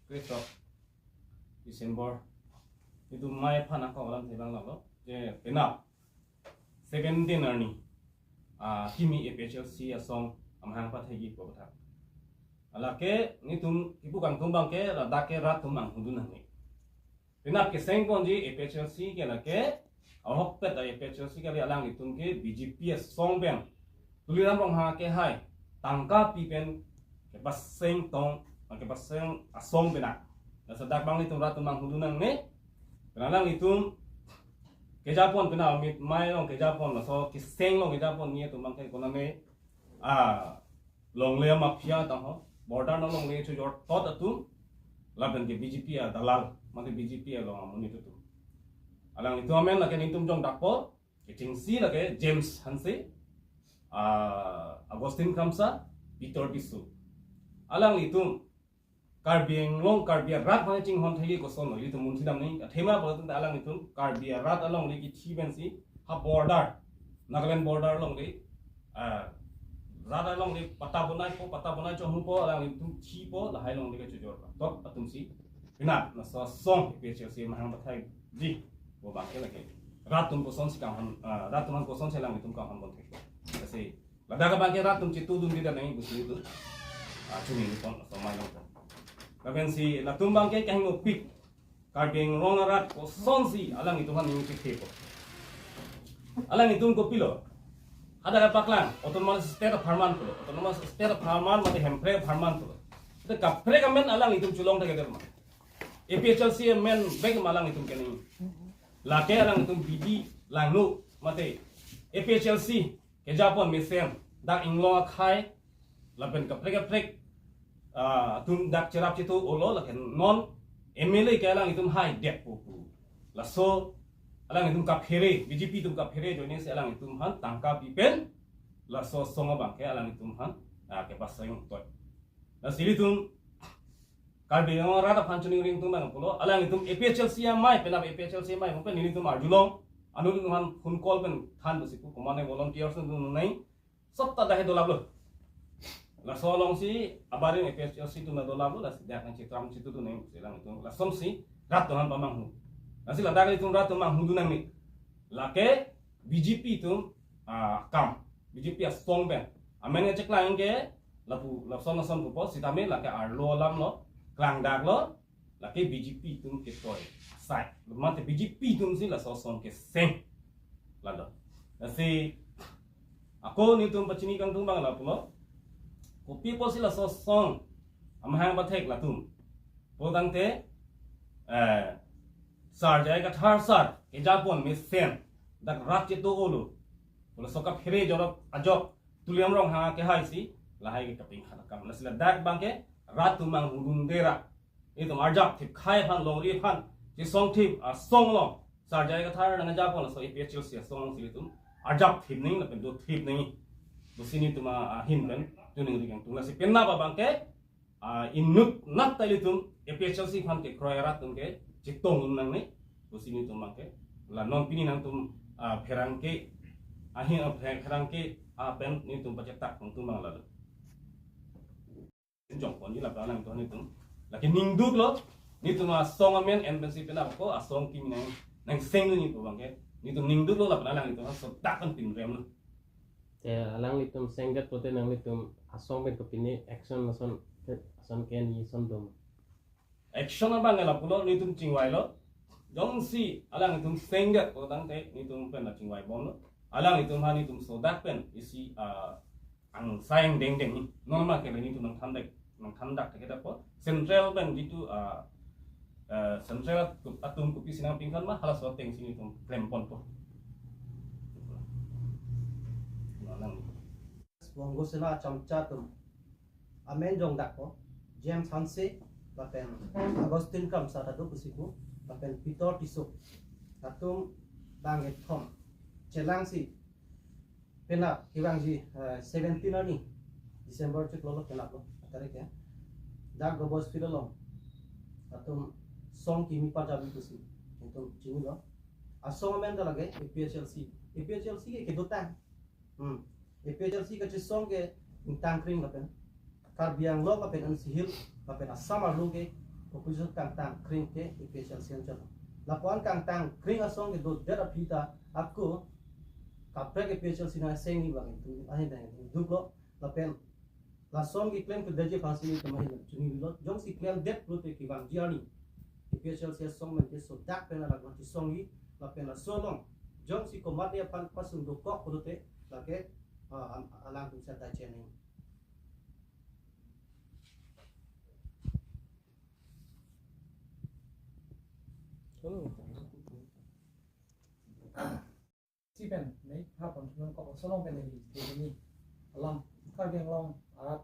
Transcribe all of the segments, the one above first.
그래서 Desember itu mai phana ko lam thebang lo je pena 17 earning kimi FHLC asong amhang pa thegi ko tha alake ni tum ipu kang tumbang ke rada ke rat tumang hundun nang ni pena ke seng kon ji FHLC ke lake ahok pet FHLC ke alang itum ke BGP asong bang tuliram rong ha ke hai tangka pipen ke baseng tong ke baseng asong bena sadak bang itum rat tumang hundun nang ni Kenalang itu ke Japon kena mit mai long ke Japon lah so ke seng long ke Japon ni tu mang ke kona me long le mafia ta ho border no long le chu jor tot atu laban ke BGP dalal mang BGP long amuni tu alang itu amen la ke nintum jong dakpo ke jingsi la ke James Hanse Agustin Kamsa Peter Bisu alang itu Karbiang long Karbiang rat mana cing hon thagi ko son lo itu mun sidam ni thema bola tun alang itu Karbiang rat along li ki thiben si ha border Nagaland border long li rat along li pata bonai cho hu po alang itu thi po la hai long li ka chujor top atum si ina na so song pe che si mahang bathai ji bo ba ke la ke rat tum ko son si kam han rat tum ko son se lang itu kam han bon thek se la da ka ba ke rat tum chi tu dum di da nai bu si tu chuni ni kon so mai long Laban si natumbang ke kahing upik Karbiang rongarat ko sonsi alang itu han yung tikhepo alang itu ko pilo ada ka paklan autonomous state of Harman pulo autonomous state of Harman mate hempre Harman pulo itu kapre kamen alang itu chulong ta geder ma APHLC men beg malang itu keni lake alang itu BD langnu mate APHLC ke Japon mesem dak inglo khai laban kapre tum dak cerap citu olo la ken non MLA ke alang itum hai dek pupu la so alang itum kap here BGP tum kap here joine se alang itum han tangka pipen la so songa bang ke alang itum han ke pasang toy la sili tum Karbiang rada panchuni ring tum bang polo alang itum APHLC mai penap APHLC mai mopen ini tum arjulong anu tum han phone call pen than basiku komane volunteers tum nai sabta dahe dolablo la solong si abarin FHLC tu na dolabo la sidak ng citram citu tu nang silang itu la som si rat tuhan pamanghu la sila dagal itu rat pamanghu nang ni la ke BGP tu kam BGP song ben amen cek lang ke la pu la son son ko si tame la ke arlo lam lo klang dak lo la ke BGP tu ke toy sai mate BGP tu si la son ke seng la do la si ako ni tu pachini kang tumbang la pulo Kopi po sila so song amahang batek latum podang te sar jay ka thar sar ke Japon me sen dak rat che to olu bola so ka phire jorok ajok tuliam rong ha ke hai si lahai ke kaping khana kam la sila dak bangke rat tumang hudun dera itu arjak thip khai phan long ri phan je song thip song long sar jay ka thar na Japon so APHLC song silitum arjak thip ning la pen do thip ning busini tuma hin ben tuning rigang tungla si penna ba bangke inut nat talitum APHLC fan ke kroyara tum ke chitong nang ni busini tum bangke la non pini nang tum pherang ke ahin pherang ke ben ni tum pacetak tum bang la jong kon ni la ba nang to ni tum la ke ningduk lo ni tum song amen embassy penna ko asong kim nang seng ni po bangke ni tum ningduk lo la ba nang itu so takan pin rem lo alang litum senggat prote nang litum asong ben kopini action nason ason ken yi son dom action apa ngala pulo ni tum chingwai lo dong si alang itum senggat ko tang te ni tum pen la chingwai bom lo alang itum ha ni tum sodak pen isi ang sayang deng deng ni normal ke ni tum nang thandak ke ta po central pen ditu central atum kupi sinang pingkan mah halas teng sini tum klempon po Wonggo sila chamcha tum amen jong dako James Hanse bapen Agustin Kamsa tadu kusiku bapen Peter Tiso tatum banget thom chelang si pena hiwang ji 17 ni December chuk lolo pena lo atare ke dak gobos filolong tatum song kimi pajabi kusi itu chini lo asong amen dalage APHLC ke kedutan APHLC ka song ke tangkring bapen Karbiang lo bapen an sihil bapen asam arlo ke proposition kang tang kring ke special center lapuan kang tang kring asong ke do der apita aku kaprek special sina sengi bang itu ahin dang duplo lapen lason ki claim ke deje fasi ke mahin chuni lo jong si claim det pro te ki bang jiani special sia song men ke so dak pena la ti songi lapen la solong jong si komat dia pan pasung do kok pro te la ke alang tu sa ta cheni Sipen nei hapon non ko solong peneli ni alam kar geng long arat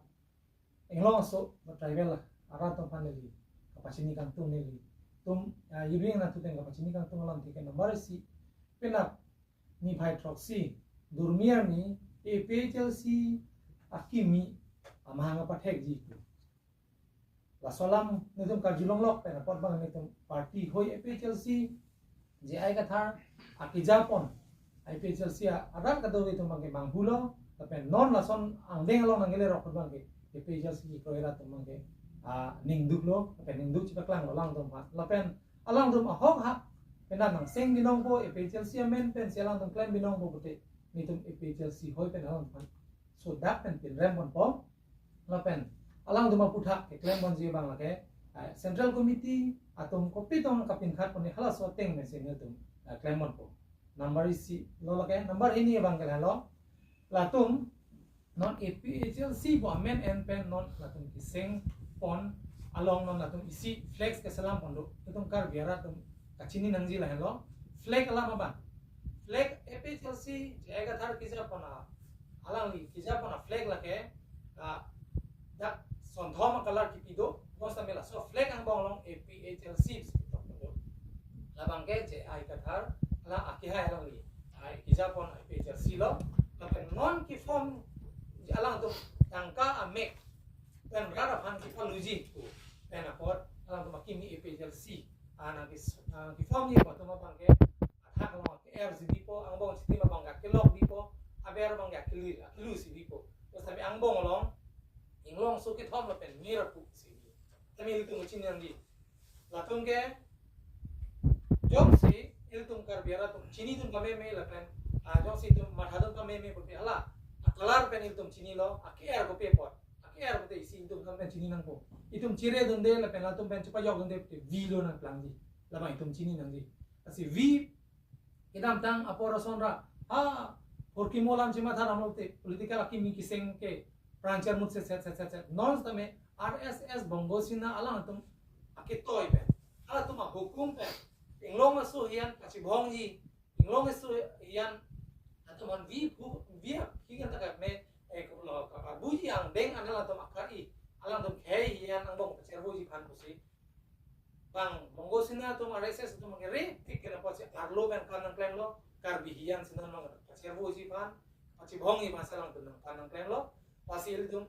englong so travel arat to paneli kapasini kang tung neli tum yubing na tuten kapasini kang tung alam tiken nomor si penap ni bhai troxy durmiar ni APHLC akimi amahanga pathek ji la solam nitum kar julong lok pena pot bang nitum party hoi APHLC je ai ka thar akijapon IPHLC aran kado itu mangke manghulo tapi non lason angdeng along nangile rok bangke IPHLC ki kroira tu mangke ningduk lo tapi ningduk cipa klang lo lang tum ha lapen alang tum ahok ha pena nang seng binong po IPHLC amen pen sialang tum klan binong po bute nitum IPHLC hoi pen alang tum so dak pen rempon po lapen alang tum putha ke klan bon ji bang lake central committee atum kopi tong kapin khat pon hala so teng me sing tum klan po number isi lo lake number ini bang kala lo latum non APHLC bo amen en pen non latum iseng pon along non latum isi flex ke salam pondo tum kar biara tum kachini nangji la lo flag ala ba flag APHLC jaga thar kisa pona alang li kisa pona flag lake da son thoma color kipido mosta mela so flag ang bong long APHLC la bangke je ai ka thar la akihai alang li ai kisa pon APHLC lo lapen non ki form alang tu tangka amek dan rara pan ki paluji tu dan apot alang tu makimi APHLC ana ki form ni ko tu mapangke atha kalau ke RZ dipo ang bong siti mapang ka kelok dipo aber bang ka kilu si dipo terus tapi ang bong long inglong so ki thom lapen mira pu si tapi itu ngucin yang di latung ke jom si il tum kar biara tum chini tum kame me lapen jong si tum mathadum kame me puti ala akalar pen il tum chini lo aker ko pepot aker ko te isi tum kame chini nang po itum chire dun de lapen la tum pen chupa yok dun de puti vilo nang plangji lama itum chini nang di asi vi idam tang aporo sonra porki molam chima thar amol te political akimi kiseng ke pranchar mut se set non tame RSS bongosina ala tum akitoy pen ala tum hukum pen inglong asu hian kachi bongji inglong asu hian atuman vi hian taka me lo buji ang deng anala tum akari alang tum khei hian ang bong kacher buji phan pusi bang bongosina tum RSS tum ngere tikira posi arlo ben kanang klen lo karbi hian sinan mang kacher buji phan kachi bongi masalang tum kanang klen lo pasil tum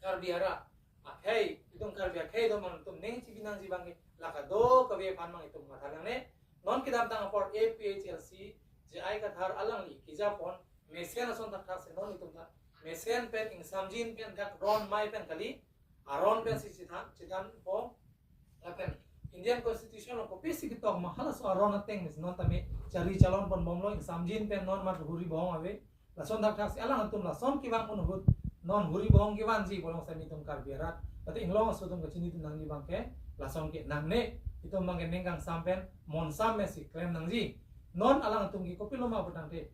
karbi ara akhei itung karbi akhei do man tum neng chibinang jibangi lakado kabe pan mang itum mathalang ne non kidam tang apor APHLC je ai ka thar alang li kija pon mesen ason tak thar se non itum ta mesen pen ing samjin pen dak ron mai pen kali aron pen si chitan po lapen Indian Constitution ko pesi kitok mahala so aron ateng mes non tame chari chalon pon bomlo ing samjin pen non mat huri bong ave la son dak thar se alang tum la son ki bang pon hut non huri bong ki wan ji bolong sami tum kar biarat pati inglong so tum kachini tum nang ni bang ke lasong ke nang ne itu mangke nenggang sampen mon samme si klem nang ji non alang tum ki kopi loma patang te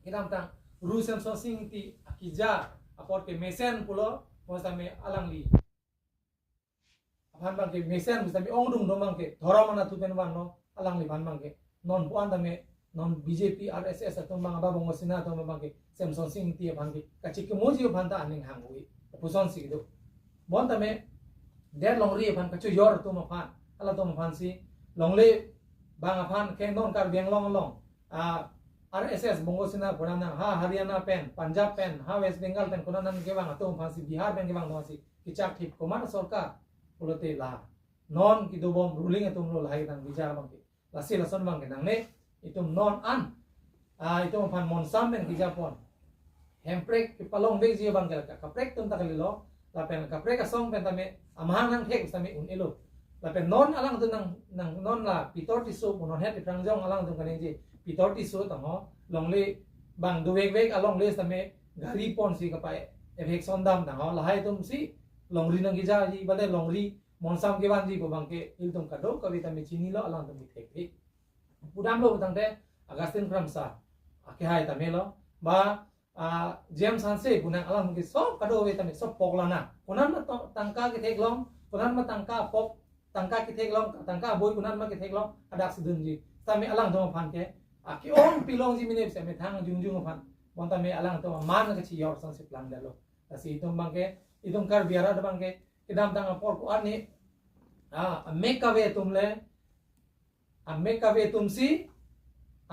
kidam tang rusen so sing ti akija apor ke mesen pulo mo same alang li apan bang ke mesen same ongdung do mangke thoramana tu pen wan no alang li ban mangke non buan tame non BJP RSS atum bang ba bong sina to mangke samson sing ti bang ke kachi ke moji banta aning hangui puson si do mon tame der longri phan kachu yor tu ma phan ala tu ma phan si longli bang phan ke non kar beng long RSS bongosina purana Haryana pen Punjab pen West Bengal pen kunanan ke bang tu ma phan si Bihar pen ke bang no si kichak thip komar sarkar pulote la non ki do bom ruling atum lo lai tang bija bang ke lasi lason bang ke nang ne itum non an itu ma phan mon sam pen kija pon hemprek ki palong be ji bang ke ka prek tum takali lo lapen kapre ka song pen tame amahang nang thek tame un elo lapen non alang tu nang non la pitor tisu non het prang jong alang tu kan ji pitor tisu to ho long le bang du vek along le same gari pon si ka pai efek sondam ta ho la hai tum si long ri nang gija ji bale long ri monsam ke ban ji ko bang ke il tum ka do ka vi tam chini lo alang tu mi thek thi pudam lo tang te Augustine Kramsa ake hai ta me lo ba James Hanse punang alang ke so ka do ve tam so pok la na kunan ma tangka ke thek long kunan ma tangka pok tangka ke thek long tangka boy kunan ma ke thek long adak sidun ji tami alang to phan ke aki on pilong ji minep se me thang jung phan bon tami alang to man ke chi yor sang se plan dalo asi itum bangke itum kar biara da bangke kedam tang por ko ani make away tumle make away tumsi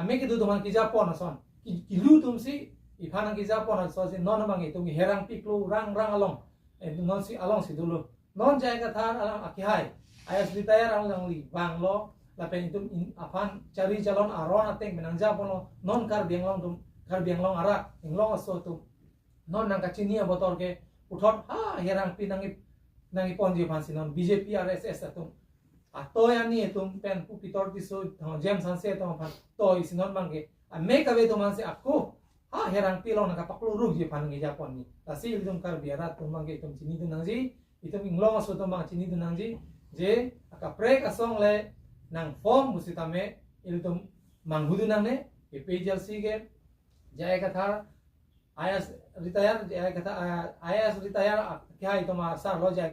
make du tuman ki japon son ki lu tumsi ifana ki japon so si non bangi tumi herang piklu rang along non si along si dulu non jai ka thar alang aki hai ayas retire alang li bang lo la pen itum afan cari calon aron ateng menang japon non kar biang long tum kar biang long arak inglong so tum non nang kacinia botol ke uthot herang pi nangi ponji phansi non BJP RSS atum atoy ani etum pen pu pitor tiso James Hanse to phan toy sinon bangke make away to manse akku herang pilong naka paklu rug je phan ngi japon ni tasi itum kar biara tum bangke itum chini tu nangji itum inglong so to bang chini tu nangji je aka prek asong le nang form musitame itum manghudu nangne PJLC ke jaya katha IAS retire jaya katha IAS retire kya itum sar lo jaya